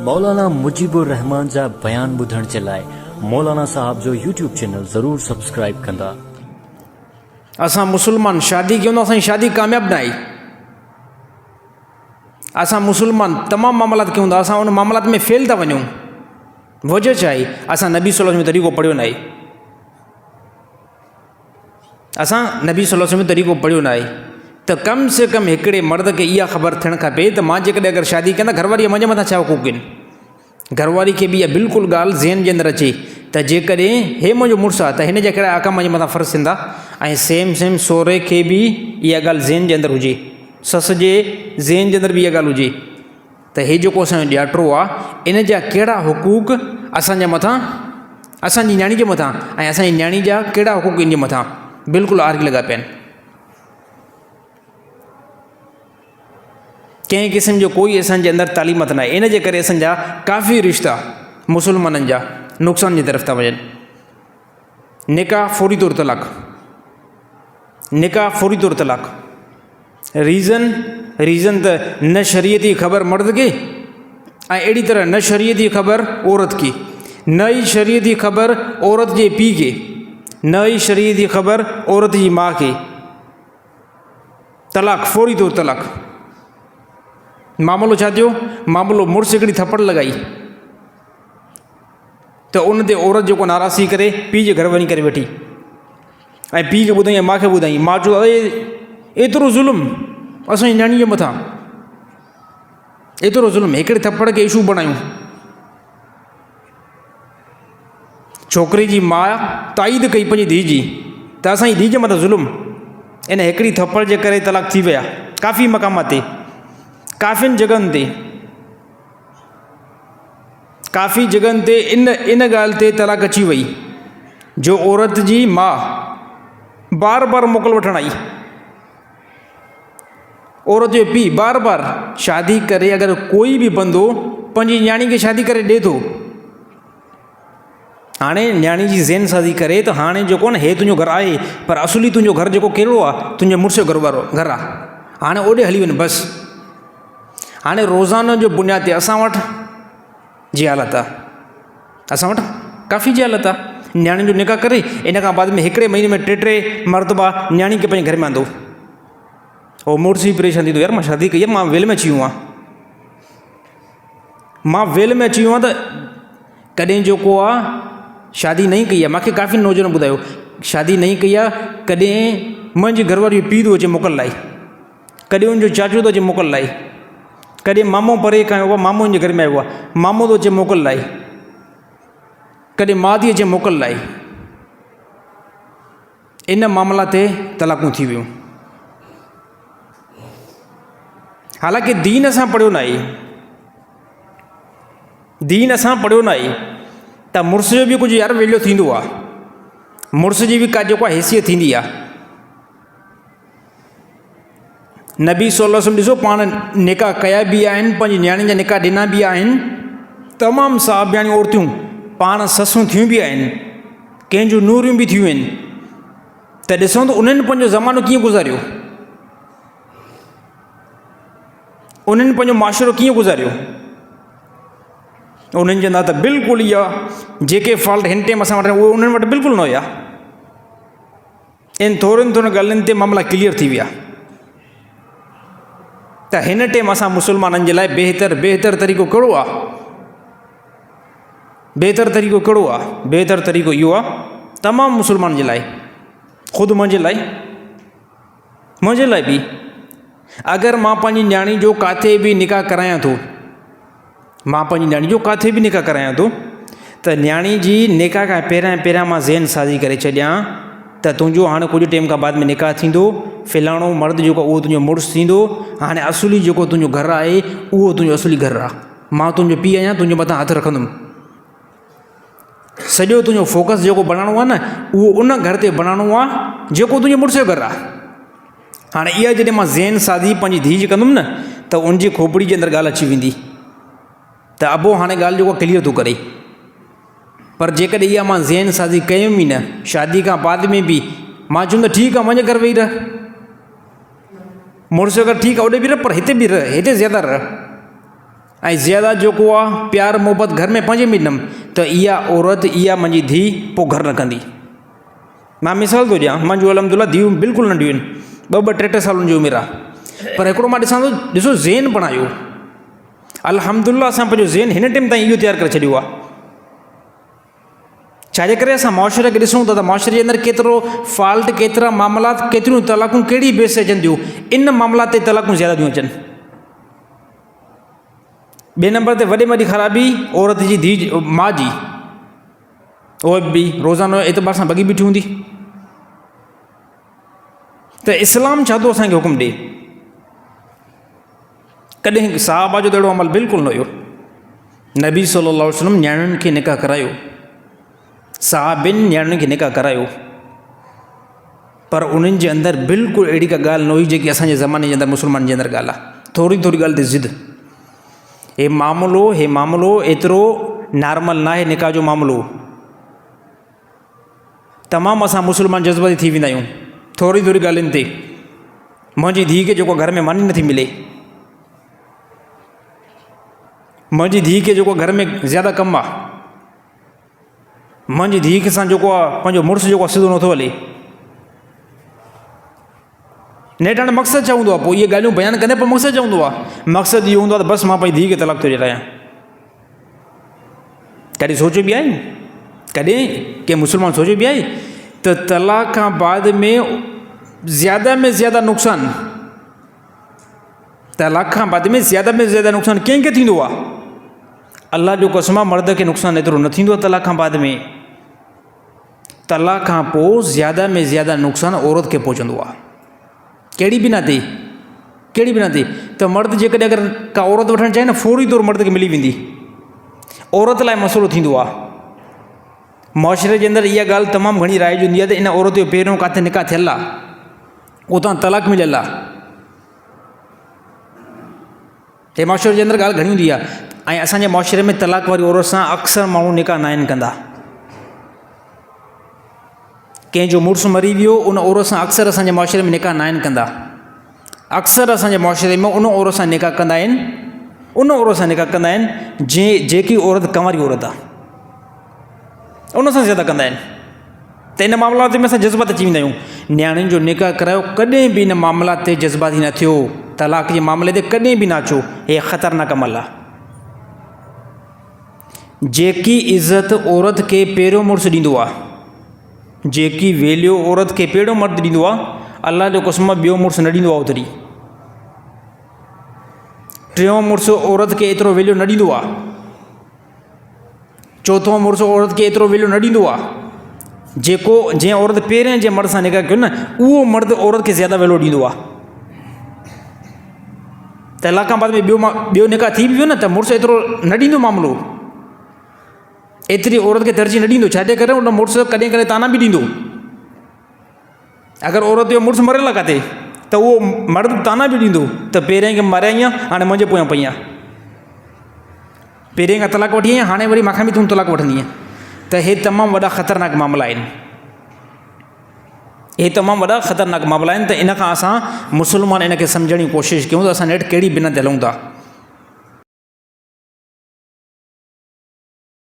मौलाना मुजीबुर रहमान जा बयान ॿुधण जे लाइ मौलाना साहब जो यूट्यूब चैनल ज़रूर सब्सक्राइब कंदा। असां मुसलमान शादी कयूं था, असांजी शादी कामयाब न आई। असां मुसलमान तमामु मामलात कयूं था, असां उन मामलात में फेल था वञूं। वजह छा आहे? असां नबी सल्लल्लाहु अलैहि वसल्लम जो तरीक़ो पढ़ियो न आहे। असां नबी सल्लल्लाहु अलैहि वसल्लम जो तरीक़ो पढ़ियो न आहे। त कम से कम हिकिड़े मर्द खे इहा ख़बर थियणु खपे त मां जेकॾहिं अगरि शादी कंदा घरवारीअ मुंहिंजे मथां छा हुकूक आहिनि। घरवारी खे बि इहा बिल्कुलु ॻाल्हि ज़हन जे अंदरि अचे त जेकॾहिं हे मुंहिंजो मुड़ुसु आहे त हिन जा कहिड़ा आका मुंहिंजे मथां फ़र्ज़ु थींदा। ऐं सेम सहुरे खे बि इहा ॻाल्हि ज़हन जे अंदरि हुजे, सस जे ज़हन जे अंदरि बि इहा ॻाल्हि हुजे त हे जेको असांजो ॼाटो आहे इन जा कहिड़ा हुकूक असांजे मथां, असांजी न्याणी जे मथां, ऐं असांजी न्याणी जा कहिड़ा हुकूक इन जे मथां बिल्कुलु आरी लॻा पिया आहिनि। कंहिं क़िस्म जो कोई असांजे अंदरि तालीमत न आहे। इन जे करे असांजा काफ़ी रिश्ता मुसलमाननि जा नुक़सान जी तरफ़ था वञनि। निकाह फौरी तौर तलाक, निकाह फौरी तौर तलाक। रीज़न त न शरीयती ख़बर मर्द खे ऐं अहिड़ी तरह न शरीयती ख़बर औरत खे, न ई शरीयती ख़बर औरत जे पीउ खे, न ई शरीयती ख़बर औरत जी माउ खे। तलाक, फौरी तौर तलाक। मामलो छा थियो? मामलो मुड़ुसु हिकिड़ी थप्पड़ लॻाई त उन ते औरत जेको नाराज़गी करे पीउ जे घर वञी करे वेठी ऐं पीउ खे ॿुधाई ऐं माउ खे ॿुधाई। माउ चयो अरे एतिरो ज़ुल्म असांजी न्याणी जे मथां, एतिरो ज़ुल्म, हिकिड़े थप्पड़ खे इशू बणायूं। छोकिरे जी माउ ताईद कई पंहिंजी धीउ जी त असांजी धीउ जे मथां ज़ुल्म, इन हिकिड़ी थप्पड़ जे करे तलाक थी विया। काफ़ी मक़ामात ते, काफ़ियुनि जॻहियुनि ते, काफ़ी जॻहियुनि ते इन ॻाल्हि ते तलाक अची वई जो औरत जी माउ बार बार मोकल वठणु आई। औरत जो पीउ बार बार शादी करे, अगरि कोई बि बंदो पंहिंजी न्याणी खे शादी करे ॾिए थो, हाणे न्याणी जी ज़हन साज़ी करे त हाणे जेको न हे तुंहिंजो घरु आहे, पर असुली तुंहिंजो घरु जेको कहिड़ो आहे? तुंहिंजे मुड़ुस जो घरु वारो घरु आहे। हाणे ओॾे हली वञु बसि। हाणे रोज़ाना जो बुनियाद ते असां वटि जी हालत आहे, असां वटि काफ़ी जी हालत आहे। न्याणी जो निकाह करे इन खां बाद में हिकिड़े महीने में टे मरतबा न्याणी खे पंहिंजे घर में आंदो। उहो मुड़ुस ई परेशान थींदो, यार मां शादी कई आहे, मां वेल में अची वियो आहियां, मां वेल में अची वियो आहियां। त कॾहिं जेको आहे शादी नहीं कई आहे, मूंखे काफ़ी नौजवान ॿुधायो शादी नहीं कई आहे, कॾहिं मुंहिंजी घरवारी पीउ थो अचे मोकल लाइ, कॾहिं उनजो चाचो थो अचे मोकल लाइ, कॾहिं मामो परे खां आयो आहे, मामो जे घर में आयो आहे, मामो थो अचे मोकल लाइ, कॾहिं माउ थी अचे मोकल लाइ। इन मामला ते तलाकूं थी वियूं। हालांकि दीन असां पढ़ियो न आहे, दीन असां पढ़ियो न आहे त मुड़ुस जो बि कुझु यार वैल्यू थींदो आहे, मुड़ुस जी बि का जेको आहे हैसियत थींदी आहे। नबी सल्लल्लाहु अलैहि वसल्लम ॾिसो पाण निकाह कया बि आहिनि, पंहिंजी न्याणी जा निकाह ॾिना बि आहिनि। तमामु साहबियाणी औरतूं पाण ससूं थियूं बि आहिनि, कंहिंजूं नूरियूं बि थियूं आहिनि। त ॾिसूं त उन्हनि पंहिंजो ज़मानो कीअं गुज़ारियो, उन्हनि पंहिंजो माशरो कीअं गुज़ारियो। उन्हनि चवंदा त बिल्कुलु इहा जेके फॉल्ट हिन टाइम असां वटि उहे उन्हनि वटि बिल्कुलु न हुया। इन थोरनि ॻाल्हियुनि ते मामला क्लियर थी विया। त हिन टाइम असां मुसलमाननि जे लाइ बहितर तरीक़ो कहिड़ो आहे? बहितर तरीक़ो कहिड़ो आहे? बहितर तरीक़ो इहो आहे तमामु मुसलमान जे लाइ, ख़ुदि मुंहिंजे लाइ बि, अगरि मां पंहिंजी न्याणी जो किथे बि निकाह करायां थो, मां पंहिंजी न्याणी जो किथे बि निकाह करायां थो, त न्याणी जी निकाह खां पहिरियां मां ज़हन साज़ी करे छॾियां त तुंहिंजो हाणे कुझु टाइम खां बाद में निकाह थींदो, फ़िलाणो मर्द जेको उहो तुंहिंजो मुड़ुसु थींदो। हाणे असुली जेको तुंहिंजो घरु आहे उहो तुंहिंजो असुली घरु आहे। मां तुंहिंजो पीउ आहियां, तुंहिंजे मथां हथु रखंदुमि। सॼो तुंहिंजो फोकस जेको बणाइणो आहे न, उहो उन घर ते बणाइणो आहे जेको तुंहिंजे मुड़ुस जो घरु आहे। हाणे इहा जॾहिं मां ज़हन साज़ी पंहिंजी धीउ जी कंदुमि न, त उनजी खोपड़ी जे अंदरि ॻाल्हि अची वेंदी त अबो हाणे ॻाल्हि जेको क्लियर थो करे। पर जेकॾहिं इहा मां ज़हन साज़ी कयुमि ई न, शादी खां बाद में बि मां चवंदो ठीकु आहे मुंहिंजे घर वेही रह, मुड़ुस अगरि ठीकु आहे होॾे बि रह, पर हिते बि रह, हिते ज़्यादा रह। ऐं ज़्यादा जेको आहे प्यार मोहबत घर में पंहिंजे में ॾिनमि त इहा औरत, इहा मुंहिंजी धीउ पोइ घरु न कंदी। मां मिसाल थो ॾियां, मुंहिंजो अलहमदुल्ला धीअरूं बिल्कुलु नंढियूं आहिनि, 2-2, 3-3 सालनि जी उमिरि आहे, पर हिकिड़ो मां ॾिसां थो, ॾिसो ज़ेन बणायो, अलहमदुल्ला असां पंहिंजो ज़ेन हिन टाइम ताईं इहो तयारु करे छॾियो आहे। छाजे करे असां मुआशरे खे ॾिसूं था त मुआशरे जे अंदरि केतिरो फॉल्ट, केतिरा मामलात, केतिरियूं तलाक़ूं कहिड़ी बेस ते अचनि थियूं, इन मामलात ते तलाक़ूं ज़्यादा थियूं अचनि। ॿिए नंबर ते वॾे में वॾी ख़राबी औरत जी धीउ माउ जी, उहा बि रोज़ानो एतबार सां भॻी बीठी हूंदी। त इस्लाम छा थो असांखे हुकुम ॾिए? कॾहिं साहबा जो त अहिड़ो अमल बिल्कुलु न हुयो। नबी सल्लल्लाहु अलैहि वसल्लम न्याणियुनि खे निकाह करायो, साहबिन न्याणियुनि खे निकाह करायो, पर उन्हनि जे अंदरि बिल्कुलु अहिड़ी का ॻाल्हि न हुई जेकी असांजे ज़माने जे अंदरि मुस्लमान जे अंदरि ॻाल्हि आहे। थोरी थोरी ॻाल्हि ते ज़िद, हे मामिलो एतिरो नॉर्मल न आहे। निकाह जो मामिलो तमामु असां मुस्लमान जज़्बाती थी वेंदा आहियूं थोरी थोरी ॻाल्हियुनि ते। मुंहिंजी धीउ खे जेको घर में मानी नथी मिले, मुंहिंजी धीउ खे जेको घर में ज़्यादा कमु आहे, मुंहिंजी धीउ खे सां जेको आहे पंहिंजो मुड़ुसु जेको आहे सिधो नथो हले, नेठि हाणे मक़सदु छा हूंदो आहे? पोइ इहे ॻाल्हियूं बयानु कंदे पोइ मक़सदु छा हूंदो आहे? मक़सदु इहो हूंदो आहे त बसि मां पंहिंजी धीउ खे तलाक थो ॾियारायां। कॾहिं सोचियो बि आहे, कॾहिं कंहिं मुस्लमान सोचियो बि आहे त तलाक खां बाद में ज़्यादा नुक़सानु, तलाक खां बाद में ज़्यादा नुक़सानु कंहिंखे थींदो आहे? अलाह जो कसम आहे, मर्द खे नुक़सानु एतिरो न थींदो आहे तलाक खां बाद में। तलाक खां पोइ ज़्यादा नुक़सानु औरत खे पहुचंदो आहे। कहिड़ी बि न थिए, कहिड़ी बि न थिए त मर्द जेकॾहिं अगरि का औरत वठणु चाहे न, फौरी तौरु मर्द खे मिली वेंदी। औरत लाइ मसइलो थींदो आहे। मुआशरे जे अंदरि इहा ॻाल्हि तमामु घणी राइज हूंदी आहे त इन औरत जो पहिरियों किथे निकाह थियल आहे, उतां तलाक मिलियल आहे। हे मुआशरे जे अंदरि ॻाल्हि घणी हूंदी आहे। ऐं असांजे मुआशरे में तलाक वारी औरत सां अक्सर माण्हू निकाह न आहिनि कंदा। कंहिंजो मुड़ुसु मरी वियो, उन औरत सां अक्सर असांजे मुआशरे में निकाह न आहिनि कंदा। अक्सर असांजे मुआशरे में उन औरत सां निकाह कंदा आहिनि, जेकी औरत कंवारी औरत आहे, उन सां ज़्यादा कंदा आहिनि। त इन मामलात में असां जज़्बात अची वेंदा आहियूं। न्याणियुनि जो निकाह करायो, कॾहिं बि इन मामलात ते जज़्बाती न थियो। तलाक जे मामले ते कॾहिं बि न अचो, हे ख़तरनाक अमल आहे। जेकी इज़त औरत खे पहिरियों मुड़ुसु ॾींदो आहे, जेकी वैल्यू औरत खे पहिरियों मर्द ॾींदो आहे, अलाह जो कसम ॿियो मुड़ुसु न ॾींदो आहे ओतिरी। टियों मुड़ुसु औरत खे एतिरो वैल्यू न ॾींदो आहे। चौथों मुड़ुसु औरत खे एतिरो वैल्यू न ॾींदो आहे। जंहिं औरत पहिरें जे मर्द सां निकाह कयो न, उहो मर्द औरत खे ज़्यादा वैल्यू ॾींदो आहे। तलाक खां बाद में ॿियो निकाह थी वियो न, त मुड़ुसु एतिरो न ॾींदो मामिलो, एतिरी औरत खे तरजीह न ॾींदो। छाजे करे? उन मुड़ुसु कॾहिं कॾहिं ताना बि ॾींदो। अगरि औरत जो मुड़ुसु मरियल आहे किथे, त उहो मर्द ताना बि ॾींदो त पहिरें खे मारियाई आहे, हाणे मुंहिंजे पोयां पई आहे। पहिरें खां तलाक वठी आई, हाणे वरी मूंखां बि तूं तलाक वठंदी आहे। त हे तमामु वॾा ख़तरनाक मामला आहिनि। त इन खां असां मुस्लमान इन खे सम्झण जी कोशिशि कयूं त असां नेठि कहिड़ी बिना ते हलूं था।